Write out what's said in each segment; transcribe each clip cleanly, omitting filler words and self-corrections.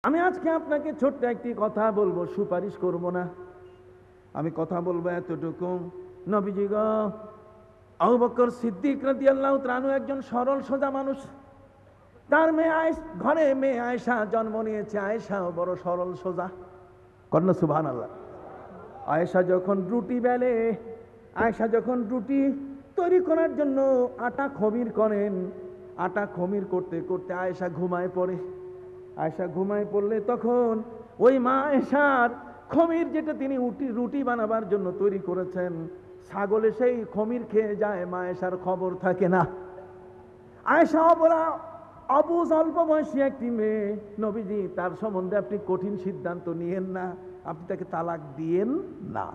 আমি আজকে আপনাকে ছোট্ট একটি কথা বলবো, সুপারিশ করব না। আমি কথা বলবো এতটুকু, নবীজি গো, আবু বকর সিদ্দিক রাদিয়াল্লাহু তাআলা আনহু একজন সরল সোজা মানুষ। তার ঘরে মেয়ে আয়েশা জন্ম নিয়েছে। আয়েশাও বড় সরল সোজা। কন্যা সুবহানাল্লাহ। আয়েশা যখন রুটি বেলে, আয়েশা যখন রুটি তৈরি করার জন্য আটা খমির করেন, আটা খমির করতে করতে আয়েশা ঘুমায় পড়ে। আয়েশা ঘুমায় পড়লে তখন ওই মা আয়েশার খমির, যেটা তিনি রুটি বানাবার জন্য তৈরি করেছেন, ছাগলে সেই খমির খেয়ে যায়, মা আয়েশার খবর থাকে না। আয়েশা বলা অবুঝ অল্প বয়সী একটি মেয়ে, নবীজি তার সম্বন্ধে আপনি কঠিন সিদ্ধান্ত নিয়েন না, আপনি তাকে তালাক দিয়েন না।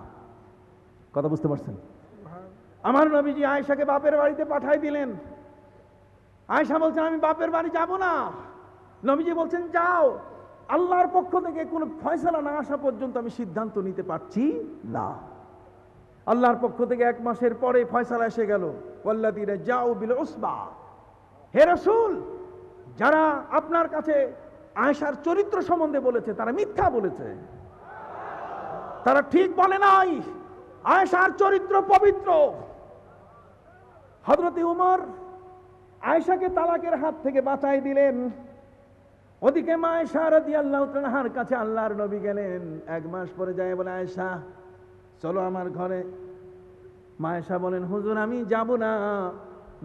কথা বুঝতে পারছেন? আমার নবীজি আয়েশাকে বাপের বাড়িতে পাঠাই দিলেন। আয়েশা বলছেন আমি বাপের বাড়ি যাব না। নবীজি বলছেন যাও, আল্লাহর পক্ষ থেকে কোনো ফয়সালা না আসা পর্যন্ত আমি সিদ্ধান্ত নিতে পারছি না। আল্লাহর পক্ষ থেকে 1 মাসের পরে ফয়সালা এসে গেল, ওয়াল্লাযীনা জাউ বিল উসবা। হে রাসূল, যারা আপনার কাছে আয়েশার চরিত্র সম্বন্ধে বলেছে তারা মিথ্যা বলেছে, তারা ঠিক বলে নাই। আয়েশার চরিত্র পবিত্র। হযরত উমর আয়েশাকে তালাকের হাত থেকে বাঁচাই দিলেন। ওদিকে মা আয়েশা রাদিয়াল্লাহু তাআলার কাছে আল্লাহর নবী গেলেন। 1 মাস পরে যায় বলে আয়েশা চলো আমার ঘরে। মা আয়েশা বলেন হুজুর আমি যাব না।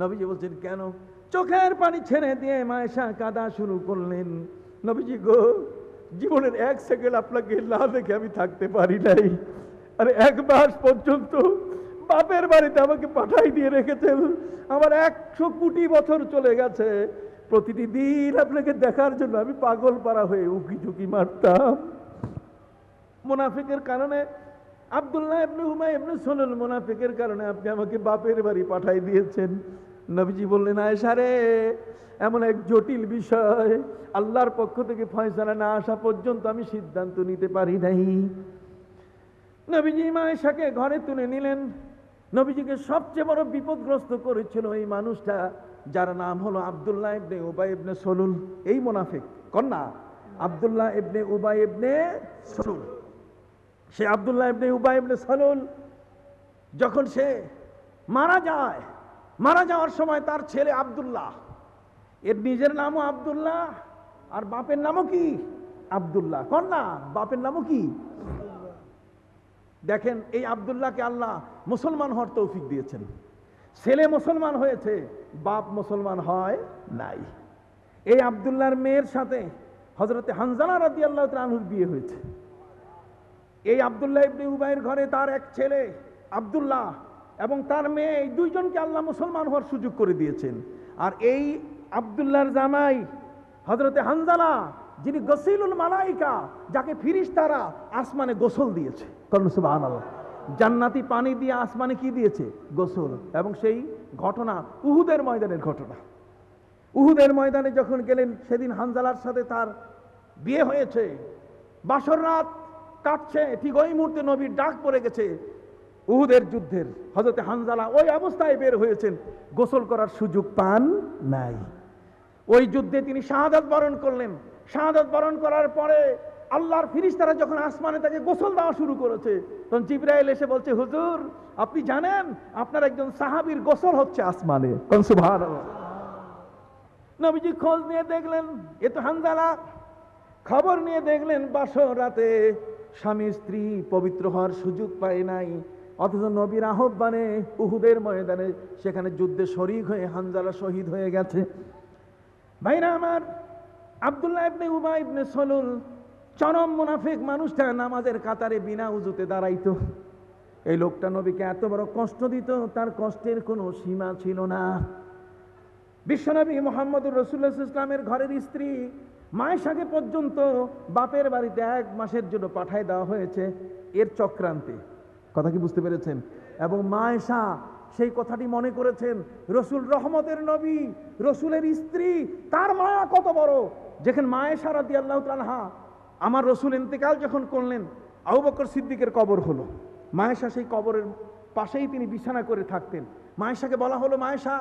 নবীজি বলছেন কেন? চোখের পানি ছেড়ে দিয়ে মা আয়েশা কাঁদা শুরু করলেন। নবীজি গো, জীবনের 1 সেকেন্ড আপনাকে না দেখে আমি থাকতে পারি নাই। আর 1 মাস পর্যন্ত বাপের বাড়িতে আমাকে পাঠাই দিয়ে রেখেছেন। আমার 100 কোটি বছর চলে গেছে। প্রতিটি দিন আপনাকে দেখার জন্য আমি পাগল পারা হয়ে উকি ঝুঁকি মারতাম। মুনাফিকের কারণে, আব্দুল্লাহ ইবনে উমাই ইবনে সুলুল মুনাফিকের কারণে আপনি আমাকে বাপের বাড়ি পাঠাই দিয়েছেন। নবীজি বললেন আয়েশা রে, এমন এক জটিল বিষয়, আল্লাহর পক্ষ থেকে ফয়সালা না আসা পর্যন্ত আমি সিদ্ধান্ত নিতে পারি নাই। নবীজি মা আয়েশাকে ঘরে তুলে নিলেন। নবীজিকে সবচেয়ে বড় বিপদগ্রস্ত করেছিল এই মানুষটা, যার নাম হলো আব্দুল্লাহ ইবনে উবাই ইবনে সলুল। এই মুনাফিক কন্যা আব্দুল্লাহ ইবনে উবাই ইবনে সলুল। সে আব্দুল্লাহ ইবনে উবাই ইবনে সলুল যখন সে মারা যায়, মারা যাওয়ার সময় তার ছেলে আব্দুল্লাহ, এর নিজের নামও আব্দুল্লাহ আর বাপের নামও কি আব্দুল্লাহ। কন্যা বাপের নামও কি? দেখেন এই আব্দুল্লাহকে আল্লাহ মুসলমান হওয়ার তৌফিক দিয়েছেন। ছেলে মুসলমান হয়েছে, বাপ মুসলমান হয় নাই। এই আব্দুল্লাহর মেয়ের সাথে হযরতে হানজালা রাদিয়াল্লাহু তাআলা আনহুর বিয়ে হয়েছে। এই আব্দুল্লাহ ইবনে উবাইয়ের ঘরে তার এক ছেলে আব্দুল্লাহ এবং তার মেয়ে, এই দুইজনকে আল্লাহ মুসলমান হওয়ার সুযোগ করে দিয়েছেন। আর এই আব্দুল্লাহর জামাই হযরতে হানজালা, যিনি গসিলুল মালাইকা, যাকে ফেরেশতারা আসমানে গোসল দিয়েছে। সুবহানাল্লাহ। জান্নাতি পানি দিয়ে আসমানে কি দিয়েছে? গোসল। এবং সেই ঘটনা উহুদের ময়দানের ঘটনা। উহুদের ময়দানে যখন গেলেন, সেদিন হানজালার সাথে তার বিয়ে হয়েছে, বাসর রাত কাটছে, ঠিক ওই মুহূর্তে নবীর ডাক পড়ে গেছে উহুদের যুদ্ধের। হযরতে হানজালা ওই অবস্থায় বের হয়েছেন, গোসল করার সুযোগ পান নাই। ওই যুদ্ধে তিনি শাহাদাত বরণ করলেন। শাহাদাত বরণ করার পরে আল্লাহর ফেরেশতারা যখন আসমানে তাকে গোসল দেওয়া শুরু করেছে, তখন জিবরাইল এসে বলছে হুজুর আপনি জানেন আপনার একজন সাহাবীর গোসল হচ্ছে আসমানে। সুবহানাল্লাহ। নবীজি খোঁজ নিয়ে দেখলেন এ তো হানজালা। খবর নিয়ে দেখলেন বাসর রাতে স্বামী স্ত্রী পবিত্র হওয়ার সুযোগ পায় নাই, অথচ নবীর আহ্বানে উহুদের ময়দানে সেখানে যুদ্ধে শরীক হয়ে হানজালা শহীদ হয়ে গেছে। ভাইরা আমার, আব্দুল্লাহ ইবনে উবাই ইবনে সলুল চরম মুনাফিক। মানুষটা নামাজের কাতারে বিনা উযুতে দাঁড়াইতো। এই লোকটা নবীকে এত বড় কষ্ট দিত, তার কষ্টের কোনো সীমা ছিল না। বিশ্বনবী মুহাম্মদুর রাসূলুল্লাহ সাল্লাল্লাহু আলাইহি ওয়াসাল্লামের ঘরের স্ত্রী মা আয়েশাকে পর্যন্ত বাপের বাড়িতে 1 মাসের জন্য পাঠায় দেওয়া হয়েছে এর চক্রান্তে। কথা কি বুঝতে পেরেছেন? এবং মা আয়েশা সেই কথাটি মনে করেছেন রসুল রহমতের নবী, রসুলের স্ত্রী, তার মায়া কত বড়। যেখানে মা আয়েশা রাদিয়াল্লাহু তাআলা আনহা, আমার রসুল ইন্তেকাল যখন করলেন, আবু বকর সিদ্দিকের কবর হলো। মা আয়েশা সেই কবরের পাশেই তিনি বিছানা করে থাকতেন। মা আয়েশাকে বলা হলো মা আয়েশা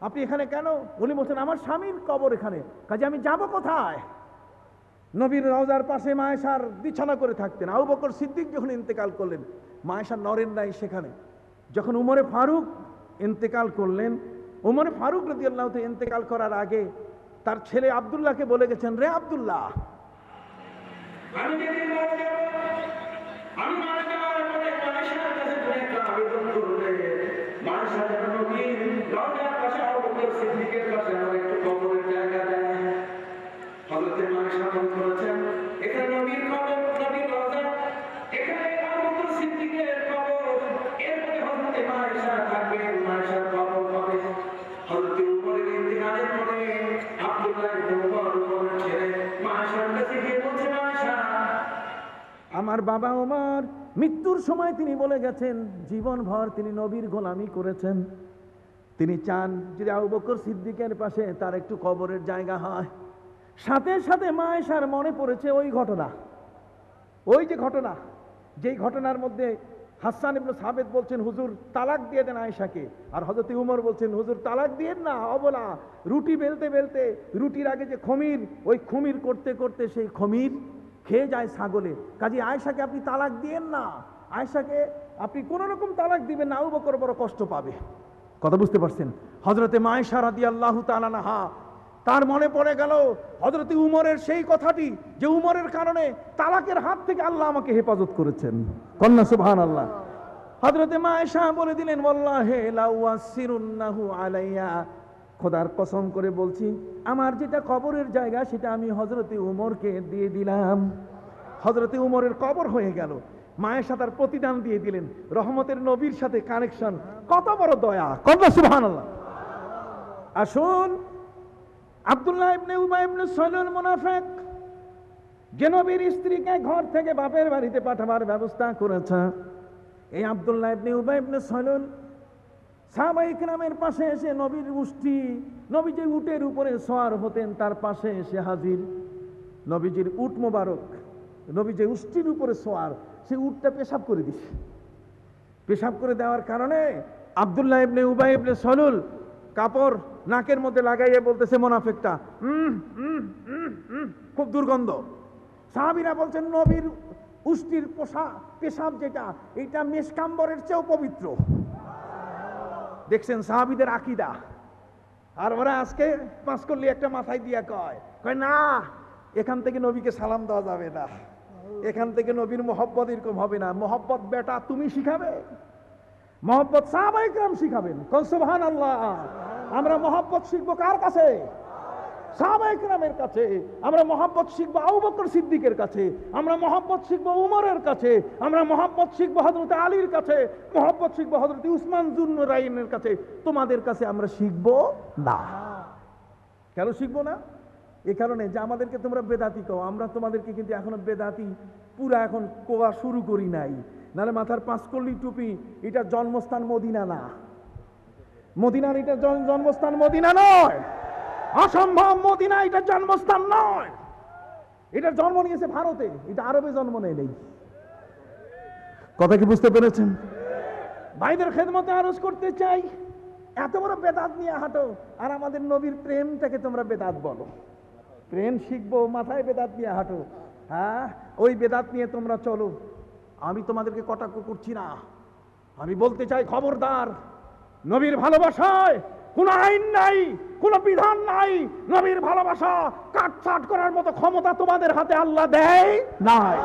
আপনি এখানে কেন? উনি বলছেন আমার স্বামীর কবর এখানে, কাজে আমি যাব কোথায়? নবীর রওজার পাশে মা আয়েশার বিছানা করে থাকতেন। আবু বকর সিদ্দিক যখন ইন্তেকাল করলেন, মা আয়েশা নরেন নাই সেখানে। যখন উমরে ফারুক ইন্তেকাল করলেন, উমরে ফারুক রাদিয়াল্লাহু তাআলা ইন্তেকাল করার আগে তার ছেলে আব্দুল্লাহকে বলে গেছেন, রে আব্দুল্লাহ, আমি যেদিন মারা যাব, আমি মারা যাওয়ার পরে মা আয়েশার কাছে তুমি একটা আবেদন করবে, মা আয়েশা যেন নবীর রওজার পাশে আবু বকর সিদ্দিকের পাশে আমার একটু কবরের জায়গা দেয়। হযরতে মা আয়েশা বলেছেন, এখানে নবীর কবর, নবীর রওজা, এখানে আবু বকর সিদ্দিকের কবর, এরপরে হযরতে মা আয়েশা থাকবেন, মা আয়েশার কবর হবে। হযরতে উমরের ইন্তেকালের পরে আব্দুল্লাহ ইবনে উমরের ছেলে মা আয়েশার কাছে গিয়ে বলছে, মা আয়েশা, আমার বাবা ওমর মৃত্যুর সময় তিনি বলে গেছেন জীবনভর তিনি নবীর গোলামি করেছেন, তিনি চান যদি আবু বকর সিদ্দিকের পাশে তার একটু কবরের জায়গা হয়। সাথে সাথে মা আয়েশার মনে পড়েছে ওই ঘটনা, ওই যে ঘটনা, যেই ঘটনার মধ্যে হাসান ইবনে সাবিত বলছেন, হুজুর তালাক দিয়ে দেন আয়েশাকে, আর হযরত উমর বলছেন, হুজুর তালাক দিয়েন না, অবলা, রুটি বেলতে বেলতে রুটির আগে যে খমির, ওই খমির করতে করতে সেই খমির খেয়ে যায় ছাগলে, কাজে আয়েশাকে আপনি তালাক দিয়েন না, আয়েশাকে আপনি কোন রকম তালাক দিবেন না, আবু বকর বড় কষ্ট পাবে। কথা বুঝতে পারছেন? হযরতে মা আয়েশা রাদিয়াল্লাহু তাআলা আনহা, তার মনে পড়ে গেল হযরতে উমরের সেই কথাটি, যে উমরের কারণে তালাকের হাত থেকে আল্লাহ আমাকে হেফাজত করেছেন। কন্যা সুবহানাল্লাহ। হযরতে মা আয়েশা বলে দিলেন, ওয়াল্লাহি লা ওয়াসিরুন্নাহু আলাইয়া, খোদার কসম করে বলছি, আমার যেটা কবরের জায়গা সেটা আমি হযরতে উমরকে দিয়ে দিলাম। হযরতে উমরের কবর হয়ে গেল। মা আয়েশা তার প্রতিদান দিয়ে দিলেন, রহমতের নবীর সাথে কানেকশন, কত বড় দয়া! কন্যা সুবহানাল্লাহ। আসুন, আব্দুল্লাহ ইবনে উবাই ইবনে সালুল মুনাফিক, যে নবীর স্ত্রীকে ঘর থেকে বাপের বাড়িতে পাঠাবার ব্যবস্থা করেছে, এই আব্দুল্লাহ ইবনে উবাই ইবনে সালুল সাহাবায়ে কিরামের পাশে এসে নবীর উষ্টি, নবী যে উটের উপরে সওয়ার হতেন তার পাশে এসে হাজির। নবীজির উট মোবারক, নবী যে উষ্টির উপরে সওয়ার, সেই উটটা পেশাব করে দিছে। পেশাব করে দেওয়ার কারণে আব্দুল্লাহ ইবনে উবাই ইবনে সালুল কাপড় নাকের মধ্যে লাগাইয়ে বলতেছে, মুনাফিকটা, খুব দুর্গন্ধ। সাহাবীরা বলছেন, নবীর উষ্টির পেশাব যেটা, এটা মেশকাম্বরের চেয়েও পবিত্র। দেখছেন সাহাবীদের আকীদা। আর ওরা আজকে পাঁচ করলি একটা মাথায় দিয়া কয় না, এখান থেকে নবীকে সালাম দেওয়া যাবে না, এখান থেকে নবীর মহব্বত এরকম হবে না। মহব্বত বেটা তুমি শিখাবে, মহব্বত সাহাবায়ে কেরাম শিখাবেন। কোন সুবহানাল্লাহ। আমরা মহব্বত শিখবো কার কাছে? সাহাবায়ে কেরামের কাছে। আমরা মহব্বত শিখবো আবু বকর সিদ্দিকের কাছে, আমরা মহব্বত শিখবো উমরের কাছে, আমরা মহব্বত শিখবো হযরত আলীর কাছে, মহব্বত শিখবো হযরত উসমান যুন্নুরাইনের কাছে। তোমাদের কাছে আমরা শিখবো না। কেন শিখবো না? এই কারণে যে আমাদেরকে তোমরা বেদাতি কও, আমরা তোমাদেরকে কিন্তু এখনো বেদাতি পুরা এখন কোয়া শুরু করি নাই। নাহলে মাথার পাঁচকল্লি টুপি, এটা জন্মস্থান মদিনা না, মদিনার এটা জন্মস্থান মদিনা নয়, অসম্ভব। মদিনা এটা জন্মস্থান নয়, এটা জন্ম নিয়েছে ভারতে, এটা আরবে জন্ম নেই। কথা কি বুঝতে পেরেছেন? ভাইদের খেদমতে আরজ করতে চাই, এত বড় বেদাত নিয়ে হাঁটো, আর আমাদের নবীর প্রেমটাকে তোমরা বেদাত বলো। প্রেম শিখবো, মাথায় বেদাত নিয়ে হাঁটো। হ্যাঁ, ওই বেদাত নিয়ে তোমরা চলো। আমি তোমাদেরকে কটাক্ষ করছি না, আমি বলতে চাই, খবরদার, নবীর ভালোবাসায় কোন আইন নাই, কোন বিধান নাই। নবীর ভালোবাসা কাটছাট করার মতো ক্ষমতা তোমাদের হাতে আল্লাহ দেয় নাই।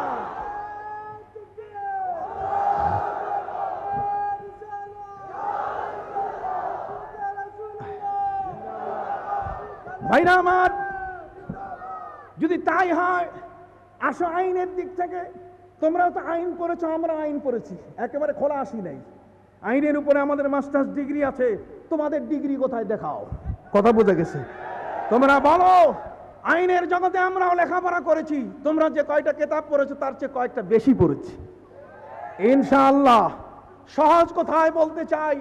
ভাইরা আমার, যদি তাই হয়, আসো আইনের দিক থেকে। তোমরাও তো আইন পড়েছো, আমরা আইন পড়েছি, একেবারে খোলা আসি নাই। আইনের উপরে আমাদের মাস্টার্স ডিগ্রি আছে, তোমাদের ডিগ্রি কোথায় দেখাও। কথা বোঝা গেছে? তোমরা বলো, আইনের জগতে আমরাও লেখাপড়া করেছি, তোমরা যে কয়টা কিতাব পড়েছো তার চেয়ে কয়েকটা বেশি পড়েছি ইনশাআল্লাহ। সহজ কথায় বলতে চাই,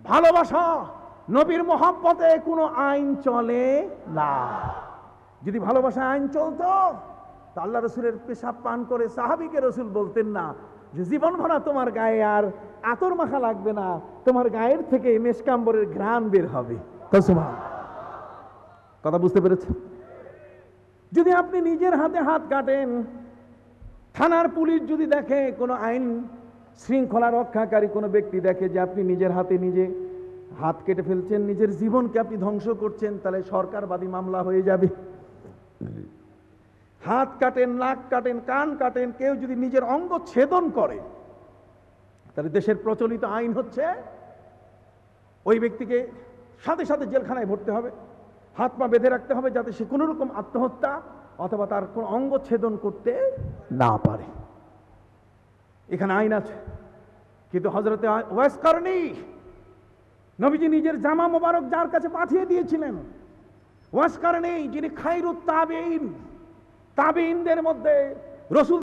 ভালোবাসা, নবীর মহব্বতে কোনো আইন চলে না। যদি ভালোবাসায় আইন চলতো, তা আল্লাহ রসুলের পেশাব পান করে সাহাবীকে রসুল বলতেন না যে জীবন ভরা তোমার গায়ে আর আতর মাখা লাগবে না, তোমার গায়ের থেকে মেশকাম্বরের ঘ্রাণ বের হবে। কথা বুঝতে পেরেছে? যদি আপনি নিজের হাতে হাত কাটেন, থানার পুলিশ যদি দেখে, কোনো আইন শৃঙ্খলা রক্ষাকারী কোনো ব্যক্তি দেখে যে আপনি নিজের হাতে নিজে হাত কেটে ফেলছেন, নিজের জীবনকে আপনি ধ্বংস করছেন, তাহলে সরকারবাদী মামলা হয়ে যাবে। হাত কাটেন, নাক কাটেন, কান কাটেন, কেউ যদি নিজের অঙ্গ ছেদন করে, তাহলে দেশের প্রচলিত আইন হচ্ছে ওই ব্যক্তিকে সাথে সাথে জেলখানায় ভরতে হবে, হাত পা বেঁধে রাখতে হবে, যাতে সে কোনো রকম আত্মহত্যা অথবা তার কোন অঙ্গ ছেদন করতে না পারে। এখানে আইন আছে। কিন্তু হযরতে ওয়াইস কারনী, নবীজি নিজের জামা মোবারক যার কাছে পাঠিয়ে দিয়েছিলেন, ওয়াইস কারনী যিনি খায়রুত তাবেঈন, তাবেঈনদের মধ্যে রাসূল